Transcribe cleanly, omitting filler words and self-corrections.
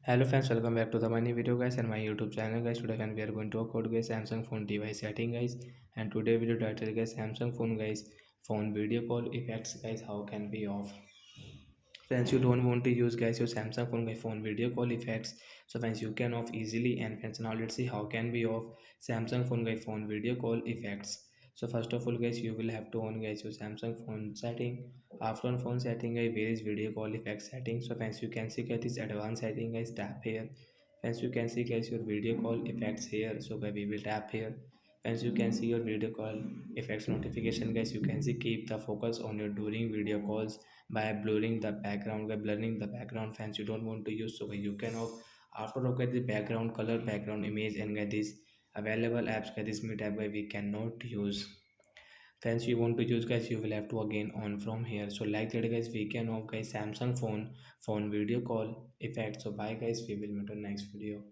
Hello friends, welcome back to the money video guys and my YouTube channel guys. Today again we are going to talk about guys Samsung phone device setting guys, and today video title guys Samsung phone guys phone video call effects guys, how can be off. Friends, you don't want to use guys your Samsung phone guys phone video call effects, so friends you can off easily. And friends, now let's see how can we off Samsung phone guys phone video call effects. So first of all guys, you will have to on guys your Samsung phone setting. After on phone setting guys, where is video call effects setting. So friends, you can see guys this advanced setting guys, tap here. Friends, you can see guys your video call effects here, so guys we will tap here. Friends, you can see your video call effects notification guys. You can see keep the focus on your during video calls by blurring the background. By blurring the background, fans you don't want to use, so you can off. After look at the background color, background image, and get this available apps get this mid app where we cannot use. Fans you want to use guys, you will have to again on from here. So like that guys, we can off guys Samsung phone video call effect. So bye guys, we will meet on next video.